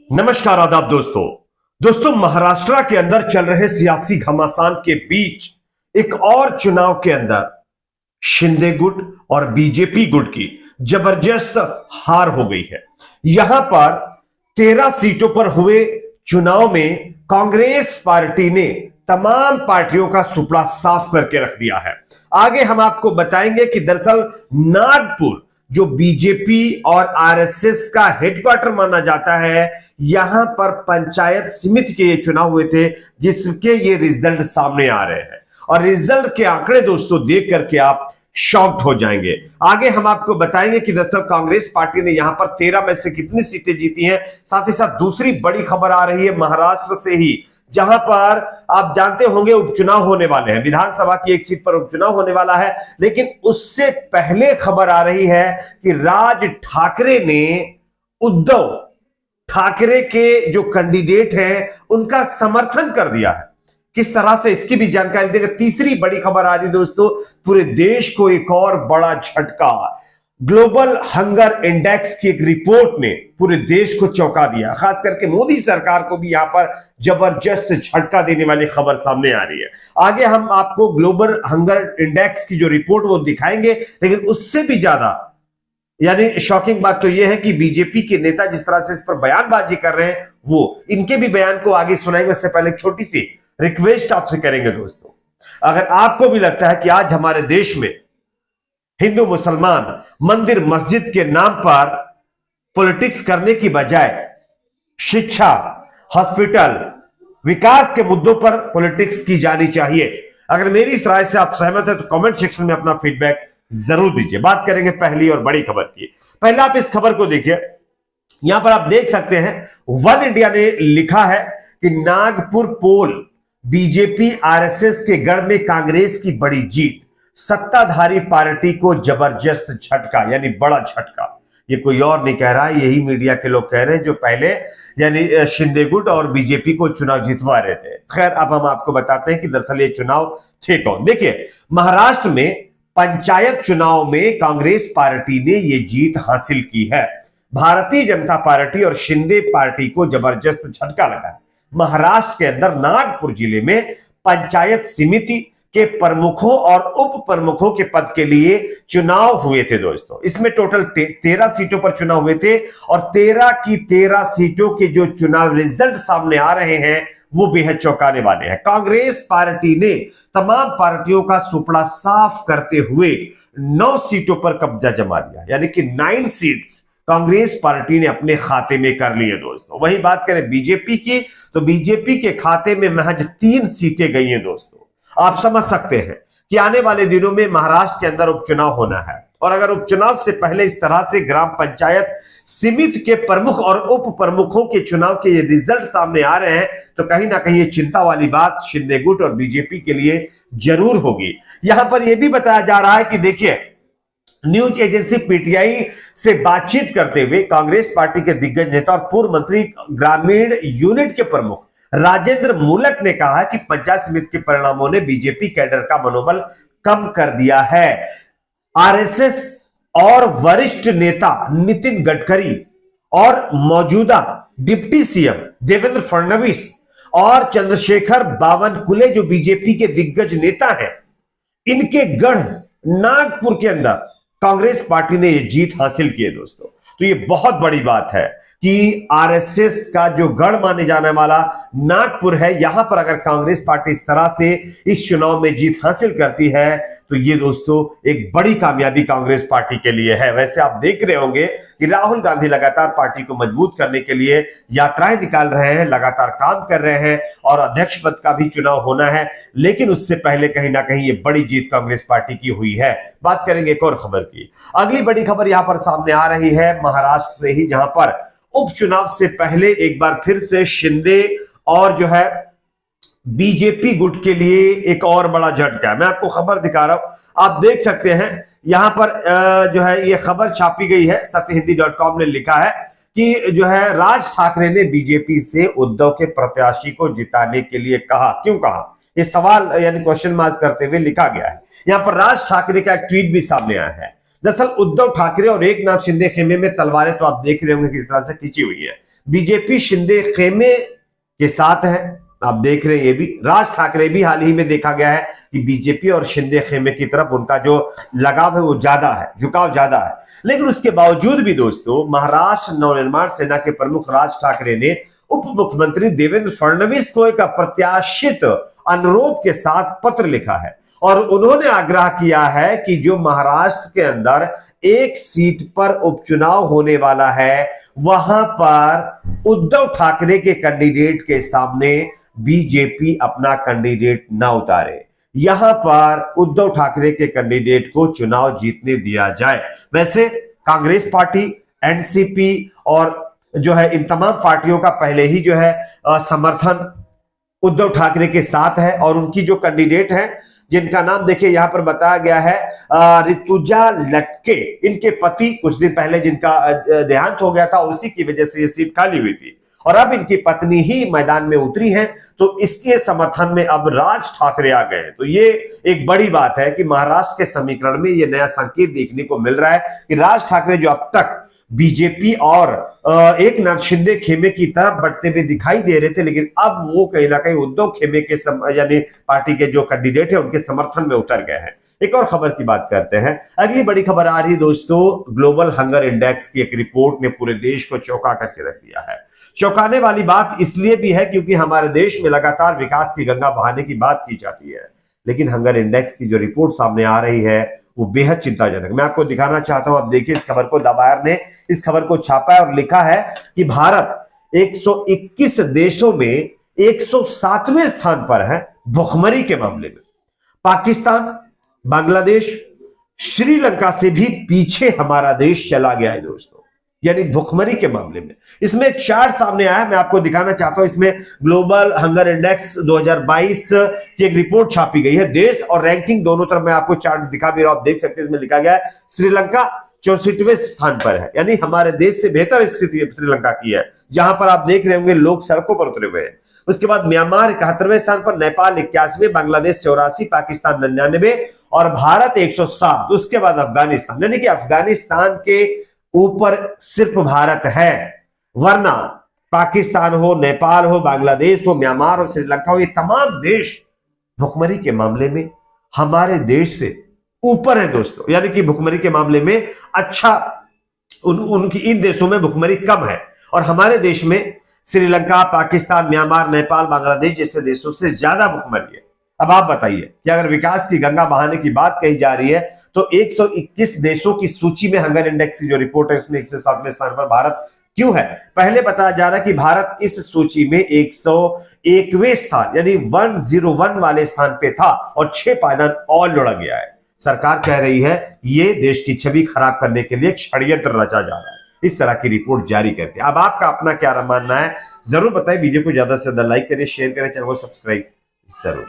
नमस्कार आदाब दोस्तों महाराष्ट्र के अंदर चल रहे सियासी घमासान के बीच एक और चुनाव के अंदर शिंदे गुट और बीजेपी गुट की जबरदस्त हार हो गई है। यहां पर 13 सीटों पर हुए चुनाव में कांग्रेस पार्टी ने तमाम पार्टियों का सुपड़ा साफ करके रख दिया है। आगे हम आपको बताएंगे कि दरअसल नागपुर जो बीजेपी और आरएसएस का हेडक्वार्टर माना जाता है, यहां पर पंचायत समिति के ये चुनाव हुए थे जिसके ये रिजल्ट सामने आ रहे हैं और रिजल्ट के आंकड़े दोस्तों देख करके आप शॉक्ड हो जाएंगे। आगे हम आपको बताएंगे कि दरअसल कांग्रेस पार्टी ने यहां पर 13 में से कितनी सीटें जीती हैं। साथ ही साथ दूसरी बड़ी खबर आ रही है महाराष्ट्र से ही, जहां पर आप जानते होंगे उपचुनाव होने वाले हैं, विधानसभा की एक सीट पर उपचुनाव होने वाला है। लेकिन उससे पहले खबर आ रही है कि राज ठाकरे ने उद्धव ठाकरे के जो कैंडिडेट हैं उनका समर्थन कर दिया है। किस तरह से, इसकी भी जानकारी देंगे। तीसरी बड़ी खबर आ रही दोस्तों, पूरे देश को एक और बड़ा झटका। ग्लोबल हंगर इंडेक्स की एक रिपोर्ट ने पूरे देश को चौंका दिया, खास करके मोदी सरकार को भी यहां पर जबरदस्त झटका देने वाली खबर सामने आ रही है। आगे हम आपको ग्लोबल हंगर इंडेक्स की जो रिपोर्ट वो दिखाएंगे, लेकिन उससे भी ज्यादा यानी शॉकिंग बात तो यह है कि बीजेपी के नेता जिस तरह से इस पर बयानबाजी कर रहे हैं, वो इनके भी बयान को आगे सुनाएंगे। उससे पहले एक छोटी सी रिक्वेस्ट आपसे करेंगे दोस्तों, अगर आपको भी लगता है कि आज हमारे देश में हिंदू मुसलमान मंदिर मस्जिद के नाम पर पॉलिटिक्स करने की बजाय शिक्षा, हॉस्पिटल, विकास के मुद्दों पर पॉलिटिक्स की जानी चाहिए, अगर मेरी इस राय से आप सहमत है तो कमेंट सेक्शन में अपना फीडबैक जरूर दीजिए। बात करेंगे पहली और बड़ी खबर की। पहले आप इस खबर को देखिए, यहां पर आप देख सकते हैं वन इंडिया ने लिखा है कि नागपुर पोल बीजेपी आरएसएस के गढ़ में कांग्रेस की बड़ी जीत, सत्ताधारी पार्टी को जबरदस्त झटका, यानी बड़ा झटका। ये कोई और नहीं कह रहा है, यही मीडिया के लोग कह रहे हैं जो पहले यानी शिंदे गुट और बीजेपी को चुनाव जितवा रहे थे। खैर, अब हम आपको बताते हैं कि दरअसल ये चुनाव थे कौन। देखिए, महाराष्ट्र में पंचायत चुनाव में कांग्रेस पार्टी ने ये जीत हासिल की है। भारतीय जनता पार्टी और शिंदे पार्टी को जबरदस्त झटका लगा है। महाराष्ट्र के अंदर नागपुर जिले में पंचायत समिति के प्रमुखों और उप प्रमुखों के पद के लिए चुनाव हुए थे दोस्तों। इसमें टोटल 13 सीटों पर चुनाव हुए थे और 13 की 13 सीटों के जो चुनाव रिजल्ट सामने आ रहे हैं वो बेहद चौंकाने वाले हैं। कांग्रेस पार्टी ने तमाम पार्टियों का सुपड़ा साफ करते हुए 9 सीटों पर कब्जा जमा लिया, यानी कि 9 सीट्स कांग्रेस पार्टी ने अपने खाते में कर लिए दोस्तों। वहीं बात करें बीजेपी की, तो बीजेपी के खाते में महज 3 सीटें गई हैं दोस्तों। आप समझ सकते हैं कि आने वाले दिनों में महाराष्ट्र के अंदर उपचुनाव होना है और अगर उपचुनाव से पहले इस तरह से ग्राम पंचायत समिति के प्रमुख और उप प्रमुखों के चुनाव के ये रिजल्ट सामने आ रहे हैं तो कहीं ना कहीं ये चिंता वाली बात शिंदे गुट और बीजेपी के लिए जरूर होगी। यहां पर यह भी बताया जा रहा है कि देखिए, न्यूज एजेंसी पीटीआई से बातचीत करते हुए कांग्रेस पार्टी के दिग्गज नेता और पूर्व मंत्री ग्रामीण यूनिट के प्रमुख राजेंद्र मूलक ने कहा कि पंचायत समिति के परिणामों ने बीजेपी कैडर का मनोबल कम कर दिया है। आरएसएस और वरिष्ठ नेता नितिन गडकरी और मौजूदा डिप्टी सीएम देवेंद्र फडणवीस और चंद्रशेखर बावनकुले जो बीजेपी के दिग्गज नेता हैं, इनके गढ़ नागपुर के अंदर कांग्रेस पार्टी ने यह जीत हासिल की है दोस्तों। तो ये बहुत बड़ी बात है कि आरएसएस का जो गढ़ माने जाने वाला नागपुर है, यहां पर अगर कांग्रेस पार्टी इस तरह से इस चुनाव में जीत हासिल करती है तो ये दोस्तों एक बड़ी कामयाबी कांग्रेस पार्टी के लिए है। वैसे आप देख रहे होंगे कि राहुल गांधी लगातार पार्टी को मजबूत करने के लिए यात्राएं निकाल रहे हैं, लगातार काम कर रहे हैं और अध्यक्ष पद का भी चुनाव होना है, लेकिन उससे पहले कहीं ना कहीं ये बड़ी जीत कांग्रेस पार्टी की हुई है। बात करेंगे एक और खबर की। अगली बड़ी खबर यहां पर सामने आ रही है महाराष्ट्र से ही, जहां पर उपचुनाव से पहले एक बार फिर से शिंदे और जो है बीजेपी गुट के लिए एक और बड़ा झटका है। मैं आपको खबर दिखा रहा हूं, आप देख सकते हैं यहां पर जो है ये खबर छापी गई है, सत्यहिंदी.com ने लिखा है कि जो है राज ठाकरे ने बीजेपी से उद्धव के प्रत्याशी को जिताने के लिए कहा। क्यों कहा, ये सवाल यानी क्वेश्चन मार्क करते हुए लिखा गया है। यहां पर राज ठाकरे का एक ट्वीट भी सामने आया है। दरअसल उद्धव ठाकरे और एकनाथ शिंदे खेमे में तलवारें तो आप देख रहे होंगे किस तरह से खींची हुई है। बीजेपी शिंदे खेमे के साथ है। आप देख रहे हैं ये भी राज ठाकरे भी हाल ही में देखा गया है कि बीजेपी और शिंदे खेमे की तरफ उनका जो लगाव है वो ज्यादा है, झुकाव ज्यादा है। लेकिन उसके बावजूद भी दोस्तों महाराष्ट्र नवनिर्माण सेना के प्रमुख राज ठाकरे ने उप मुख्यमंत्री देवेंद्र फडणवीस को एक अप्रत्याशित अनुरोध के साथ पत्र लिखा है और उन्होंने आग्रह किया है कि जो महाराष्ट्र के अंदर एक सीट पर उपचुनाव होने वाला है वहां पर उद्धव ठाकरे के कैंडिडेट के सामने बीजेपी अपना कैंडिडेट न उतारे, यहां पर उद्धव ठाकरे के कैंडिडेट को चुनाव जीतने दिया जाए। वैसे कांग्रेस पार्टी, एनसीपी और जो है इन तमाम पार्टियों का पहले ही जो है समर्थन उद्धव ठाकरे के साथ है और उनकी जो कैंडिडेट है जिनका नाम देखिए यहां पर बताया गया है ऋतुजा लटके, इनके पति कुछ दिन पहले जिनका देहांत हो गया था उसी की वजह से ये सीट खाली हुई थी और अब इनकी पत्नी ही मैदान में उतरी हैं, तो इसके समर्थन में अब राज ठाकरे आ गए। तो ये एक बड़ी बात है कि महाराष्ट्र के समीकरण में ये नया संकेत देखने को मिल रहा है कि राज ठाकरे जो अब तक बीजेपी और एकनाथ शिंदे खेमे की तरफ बढ़ते हुए दिखाई दे रहे थे, लेकिन अब वो कहीं ना कहीं उद्धव खेमे के यानी पार्टी के जो कैंडिडेट है उनके समर्थन में उतर गए हैं। एक और खबर की बात करते हैं। अगली बड़ी खबर आ रही है दोस्तों, ग्लोबल हंगर इंडेक्स की एक रिपोर्ट ने पूरे देश को चौंका करके रख दिया है। चौंकाने वाली बात इसलिए भी है क्योंकि हमारे देश में लगातार विकास की गंगा बहाने की बात की जाती है, लेकिन हंगर इंडेक्स की जो रिपोर्ट सामने आ रही है वो बेहद चिंताजनक। मैं आपको दिखाना चाहता हूं, आप देखिए इस खबर को, द वायर ने इस खबर को छापा है और लिखा है कि भारत 121 देशों में 107वें स्थान पर है भुखमरी के मामले में। पाकिस्तान, बांग्लादेश, श्रीलंका से भी पीछे हमारा देश चला गया है दोस्तों, यानी भुखमरी के मामले में। इसमें एक चार्ट सामने आया, मैं आपको दिखाना चाहता हूं। इसमें ग्लोबल हंगर इंडेक्स 2022 की एक रिपोर्ट छापी गई है, देश और रैंकिंग दोनों तरफ मैं आपको चार्ट दिखा भी रहा हूं, आप देख सकते हैं। इसमें लिखा गया है श्रीलंका 64वें स्थान पर है, यानी हमारे देश से बेहतर स्थिति श्रीलंका की है, जहां पर आप देख रहे होंगे लोग सड़कों पर उतरे हुए हैं। उसके बाद म्यांमार 71वें स्थान पर, नेपाल 81वें, बांग्लादेश 84, पाकिस्तान 99 और भारत 107। उसके बाद अफगानिस्तान, यानी कि अफगानिस्तान के ऊपर सिर्फ भारत है, वरना पाकिस्तान हो, नेपाल हो, बांग्लादेश हो, म्यांमार हो, श्रीलंका हो, ये तमाम देश भुखमरी के मामले में हमारे देश से ऊपर है दोस्तों। यानी कि भुखमरी के मामले में अच्छा उनकी इन देशों में भुखमरी कम है और हमारे देश में श्रीलंका, पाकिस्तान, म्यांमार, नेपाल, बांग्लादेश जैसे देशों से ज्यादा भुखमरी है। अब आप बताइए कि अगर विकास की गंगा बहाने की बात कही जा रही है तो 121 देशों की सूची में हंगर इंडेक्स की जो रिपोर्ट है उसमें 107वें स्थान पर भारत क्यों है? पहले बताया जा रहा है कि भारत इस सूची में 101वें स्थान यानी 101 वाले स्थान पे था और 6 पायदान और लुढ़क गया है। सरकार कह रही है ये देश की छवि खराब करने के लिए षड्यंत्र रचा जा रहा है इस तरह की रिपोर्ट जारी करके। अब आपका अपना क्या मानना है जरूर बताइए। वीडियो को ज्यादा से ज्यादा लाइक करें, शेयर करें, चैनल को सब्सक्राइब जरूर।